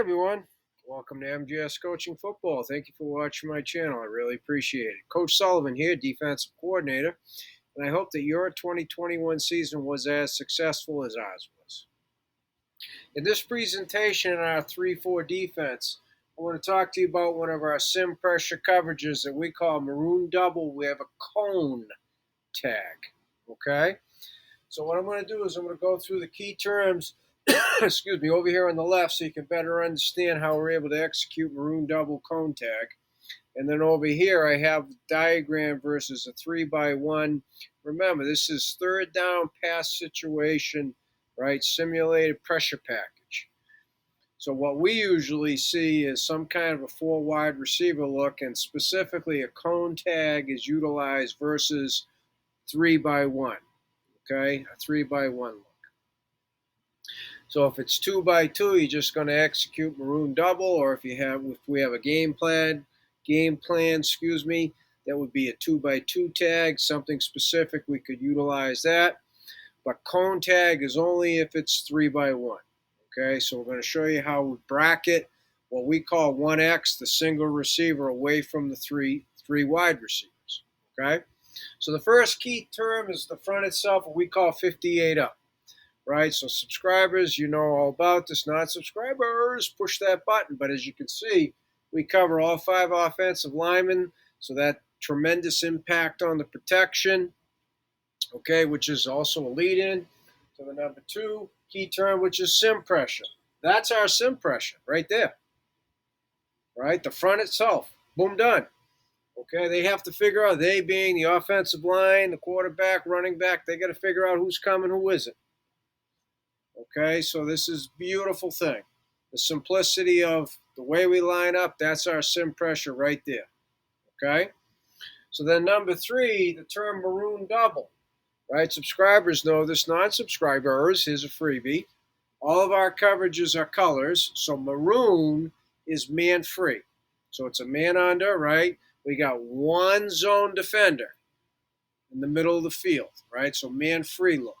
everyone. Welcome to MGS Coaching Football. Thank you for watching my channel. I really appreciate it. Coach Sullivan here, defensive coordinator, and I hope that your 2021 season was as successful as ours was. In this presentation in our 3-4 defense, I want to talk to you about one of our sim pressure coverages that we call Maroon double. We have a cone tag, okay? So what I'm going to do is I'm going to go through the key terms excuse me, over here on the left so you can better understand how we're able to execute Maroon double cone tag. And then over here I have the diagram versus a 3x1. Remember, this is third down pass situation, right? Simulated pressure package. So what we usually see is some kind of a 4 wide receiver look, and specifically a cone tag is utilized versus 3x1, okay? A 3x1 look. So if it's 2x2, you're just going to execute Maroon double, or if we have a game plan, that would be a 2x2 tag, something specific, we could utilize that. But cone tag is only if it's 3x1. Okay, so we're going to show you how we bracket what we call 1X, the single receiver, away from the three wide receivers. Okay, so the first key term is the front itself, what we call 58 up. Right, so subscribers, you know all about this. Non-subscribers, push that button. But as you can see, we cover all 5 offensive linemen, so that tremendous impact on the protection, okay, which is also a lead-in to the number 2 key term, which is sim pressure. That's our sim pressure right there, right? The front itself, boom, done. Okay, they have to figure out, they being the offensive line, the quarterback, running back, they got to figure out who's coming, who isn't. Okay, so this is a beautiful thing. The simplicity of the way we line up, that's our sim pressure right there. Okay, so then number 3, the term Maroon double. Right, subscribers know this. Non-subscribers, here's a freebie. All of our coverages are colors, so Maroon is man free. So it's a man under, right? We got one zone defender in the middle of the field, right? So man free look.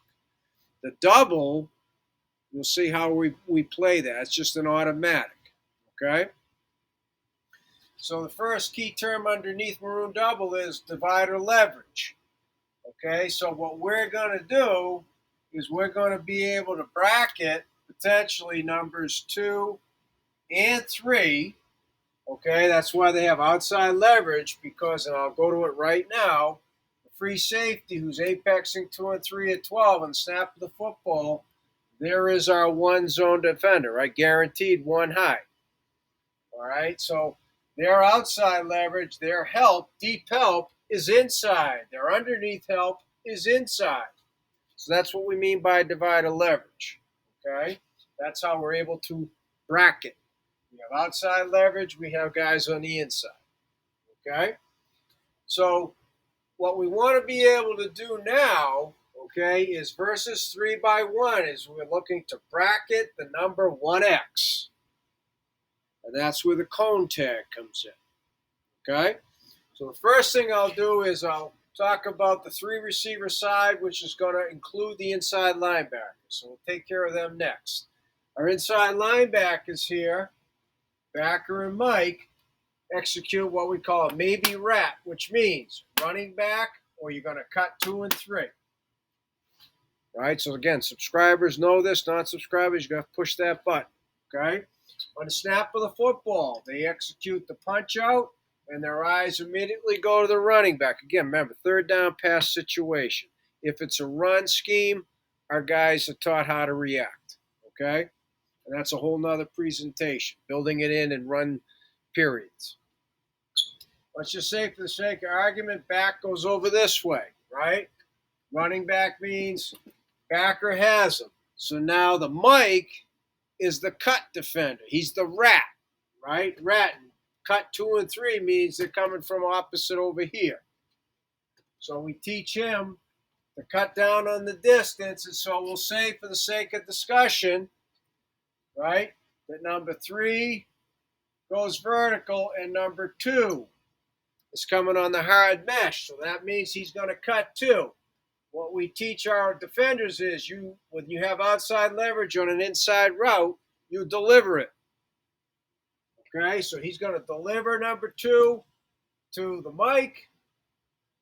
The double, you'll see how we play that. It's just an automatic, okay? So the first key term underneath Maroon double is divider leverage, okay? So what we're going to do is we're going to be able to bracket potentially numbers 2 and 3, okay? That's why they have outside leverage, because, and I'll go to it right now, the free safety who's apexing 2 and 3 at 12 and snap of the football, there is our one zone defender, right? Guaranteed one high. All right, so their outside leverage, their help, deep help, is inside. Their underneath help is inside. So that's what we mean by divider leverage. Okay, that's how we're able to bracket. We have outside leverage, we have guys on the inside. Okay, so what we want to be able to do now, okay, is versus 3x1 is we're looking to bracket the number 1X. And that's where the cone tag comes in, okay? So the first thing I'll do is I'll talk about the 3 receiver side, which is going to include the inside linebackers. So we'll take care of them next. Our inside linebackers here, Backer and Mike, execute what we call a maybe rat, which means running back, or you're going to cut 2 and 3. All right, so again, subscribers know this. Non-subscribers, you got to push that button, okay? On the snap of the football, they execute the punch out, and their eyes immediately go to the running back. Again, remember, third down pass situation. If it's a run scheme, our guys are taught how to react, okay? And that's a whole nother presentation, building it in and run periods. Let's just say, for the sake of argument, back goes over this way, right? Running back means backer has him. So now the Mike is the cut defender. He's the rat, right? Rat. Cut 2 and 3 means they're coming from opposite over here. So we teach him to cut down on the distance. And so we'll say, for the sake of discussion, right, that number 3 goes vertical and number 2 is coming on the hard mesh. So that means he's going to cut 2. What we teach our defenders is when you have outside leverage on an inside route, you deliver it. Okay, so he's going to deliver number 2 to the Mike,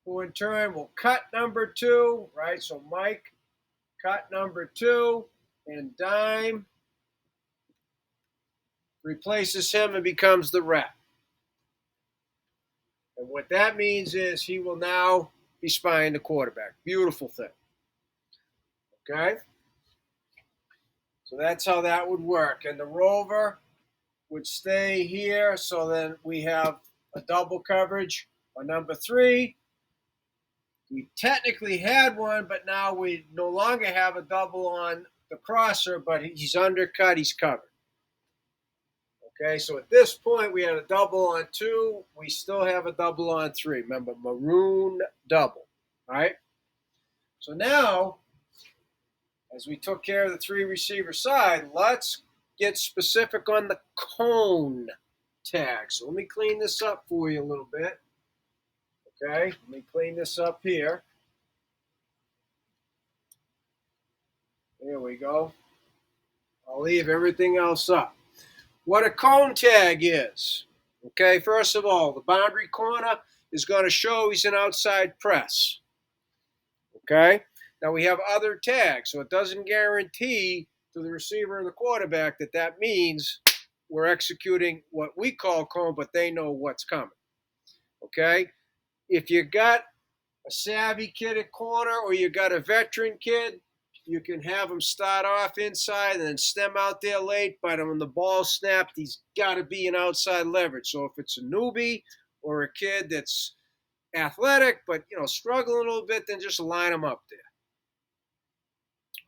who in turn will cut number 2, right? So Mike cut number 2, and Dime replaces him and becomes the rep. And what that means is he will now be spying the quarterback. Beautiful thing. Okay? So that's how that would work. And the rover would stay here. So then we have a double coverage on number 3. We technically had one, but now we no longer have a double on the crosser, but he's undercut, he's covered. Okay, so at this point, we had a double on 2. We still have a double on 3. Remember, Maroon double, right? So now, as we took care of the 3 receiver side, let's get specific on the cone tag. So let me clean this up for you a little bit. Okay, let me clean this up here. There we go. I'll leave everything else up. What a cone tag is. Okay, first of all, the boundary corner is going to show he's an outside press. Okay, now we have other tags, so it doesn't guarantee to the receiver or the quarterback that means we're executing what we call cone, but they know what's coming. Okay, if you got a savvy kid at corner or you got a veteran kid, you can have him start off inside and then stem out there late, but when the ball snapped, he's got to be an outside leverage. So if it's a newbie or a kid that's athletic but struggling a little bit, then just line him up there.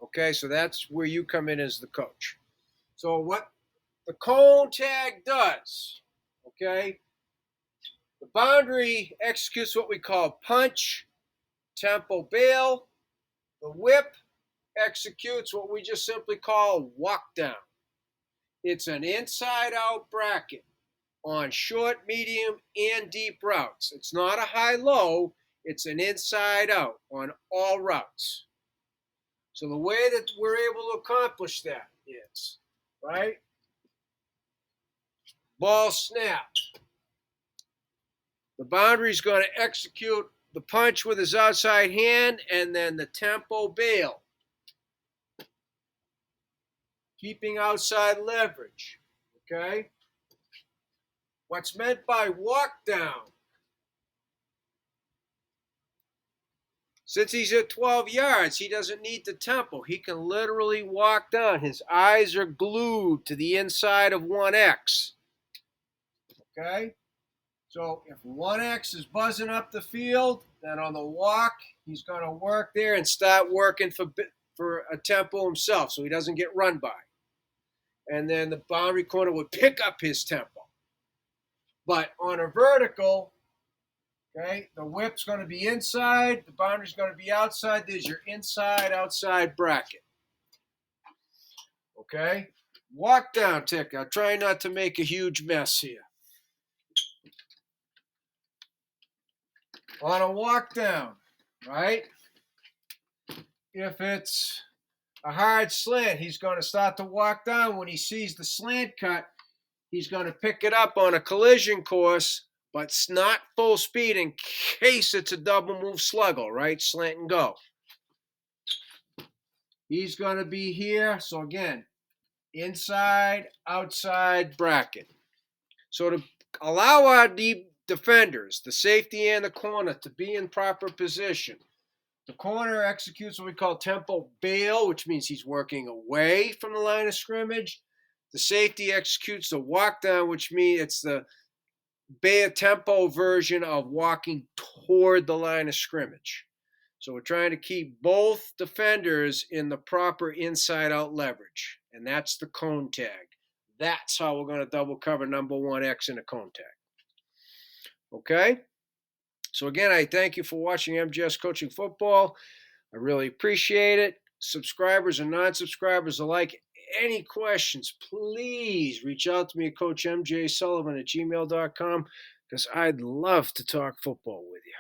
Okay, so that's where you come in as the coach. So what the cone tag does, okay, the boundary executes what we call punch, tempo bail. The whip executes what we just simply call walk down. It's an inside-out bracket on short, medium, and deep routes. It's not a high-low. It's an inside-out on all routes. So the way that we're able to accomplish that is, right, ball snap. The boundary is going to execute the punch with his outside hand and then the tempo bail, keeping outside leverage. Okay? What's meant by walk down? Since he's at 12 yards, he doesn't need the tempo. He can literally walk down. His eyes are glued to the inside of 1X. Okay? So if 1X is buzzing up the field, then on the walk, he's going to work there and start working for a tempo himself so he doesn't get run by. And then the boundary corner would pick up his tempo. But on a vertical, okay, the whip's going to be inside, the boundary's going to be outside. There's your inside-outside bracket. Okay? Walk down tick. I'll try not to make a huge mess here. On a walk down, right? If it's a hard slant, he's going to start to walk down. When he sees the slant cut, he's going to pick it up on a collision course, but not full speed in case it's a double move sluggo, right? Slant and go. He's going to be here. So again, inside, outside bracket. So to allow our deep defenders, the safety and the corner, to be in proper position, the corner executes what we call tempo bail, which means he's working away from the line of scrimmage. The safety executes the walk down, which means it's the bail tempo version of walking toward the line of scrimmage. So we're trying to keep both defenders in the proper inside-out leverage, and that's the cone tag. That's how we're going to double cover number 1X in a cone tag. Okay? So again, I thank you for watching MJS Coaching Football. I really appreciate it. Subscribers and non-subscribers alike, any questions, please reach out to me at CoachMJSullivan@gmail.com because I'd love to talk football with you.